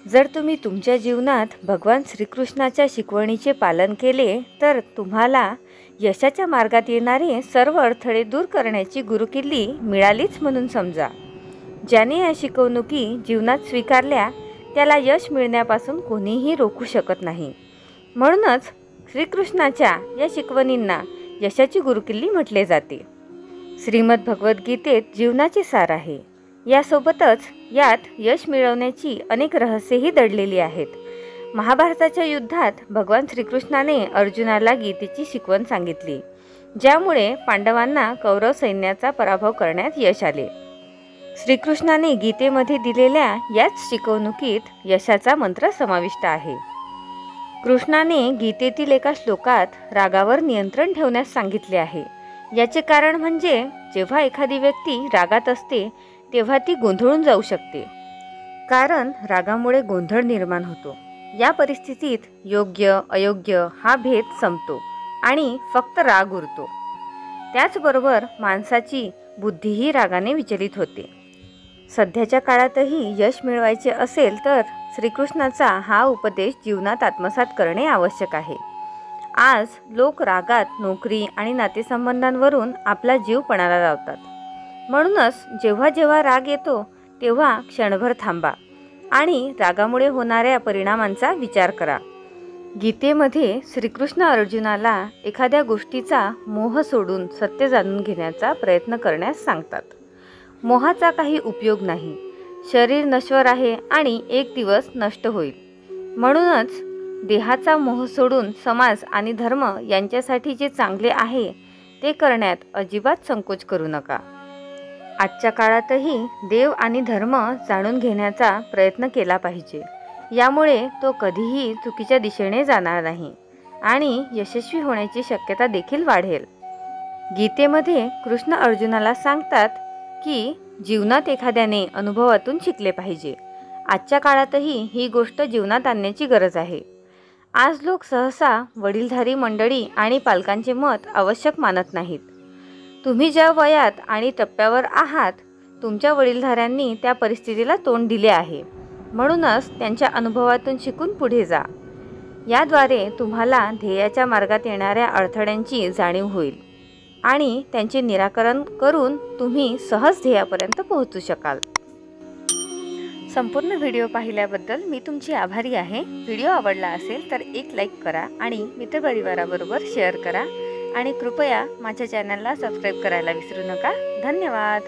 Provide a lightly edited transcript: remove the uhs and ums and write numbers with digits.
जर तुम्ही तुमच्या जीवनात भगवान श्रीकृष्णाच्या शिकवणीचे पालन केले तर तुम्हाला यशाच्या मार्गात येणारे सर्व अडथळे दूर करण्याची गुरुकिल्ली मिळालीच म्हणून समजा। ज्याने या शिकवणुकी जीवनात स्वीकारल्या त्याला यश मिळण्यापासून कोणीही रोखू शकत नाही। म्हणूनच श्रीकृष्णाच्या या शिकवणींना यशाची गुरुकिल्ली म्हटले जाते। श्रीमद भगवद्गीतेत जीवनाचे सार आहे। यासोबतच यात यश मिळवण्याची अनेक रहस्येही दडलेली आहेत। महाभारताच्या युद्धात भगवान श्रीकृष्णाने अर्जुनाला गीतेची शिकवण सांगितली, ज्यामुळे पांडवांना कौरव सैन्याचा पराभव करण्यात यश आले। श्रीकृष्णाने गीतेमध्ये दिलेल्या याच शिकवणुकीत यशाचा मंत्र समाविष्ट आहे। कृष्णाने गीतेतील एका श्लोकात रागावर नियंत्रण ठेवण्यास सांगितले आहे। याचे कारण म्हणजे जेव्हा एखादी व्यक्ती रागात असते तेव्हा ती गोंधळून जाऊ शकते, कारण रागामुळे गोंधळ निर्माण होतो। या परिस्थितीत योग्य अयोग्य हा भेद संपतो आणि फक्त राग उरतो। त्याचबरोबर माणसाची बुद्धीही रागाने विचलित होते। सध्याच्या काळातही यश मिळवायचे असेल तर श्रीकृष्णाचा हा उपदेश जीवनात आत्मसात करणे आवश्यक आहे। आज लोक रागात नोकरी आणि नातेसंबंधांवरून आपला जीव पणाला लावतात। म्हणूनच जेव्हा जेव्हा राग येतो तेव्हा क्षणभर थांबा आणि रागामुळे होणाऱ्या परिणामांचा विचार करा। गीतेमध्ये श्रीकृष्ण अर्जुनाला एखाद्या गोष्टीचा मोह सोडून सत्य जाणून घेण्याचा प्रयत्न करण्यास सांगतात। मोहाचा काही उपयोग नाही। शरीर नश्वर आहे आणि एक दिवस नष्ट होईल। म्हणूनच देहाचा मोह सोडून समाज आणि धर्म यांच्यासाठी जे चांगले आहे ते करण्यात अजिबात संकोच करू नका। आजच्या काळातही देव आणि धर्म जाणून घेण्याचा प्रयत्न केला पाहिजे। यामुळे तो कधीही चुकीच्या दिशेने जाणार नाही आणि यशस्वी होण्याची शक्यता देखील वाढेल। गीतेमध्ये कृष्ण अर्जुनाला सांगतात की जीवनात एखाद्याने अनुभवातून शिकले पाहिजे। आजच्या काळातही ही गोष्ट जीवनात आणण्याची गरज आहे। आज लोक सहसा वडीलधारी मंडळी आणि पालकांचे मत आवश्यक मानत नाहीत। तुम्ही ज्या वयात आणि टप्प्यावर आहात तुमच्या वडीलधाऱ्यांनी त्या परिस्थितीला तोंड दिले आहे। म्हणूनच त्यांच्या अनुभवातून शिकून पुढे जा। याद्वारे तुम्हाला ध्येयाच्या मार्गात येणाऱ्या अडथळ्यांची जाणीव होईल आणि त्यांचे निराकरण करून तुम्ही सहज ध्येयापर्यंत पोहोचू शकाल। संपूर्ण व्हिडिओ पाहिल्याबद्दल मी तुमची आभारी आहे। व्हिडिओ आवडला असेल तर एक लाईक करा आणि मित्रपरिवाराबरोबर शेअर करा आणि कृपया माझ्या चॅनलला सबस्क्राईब करायला विसरू नका। धन्यवाद।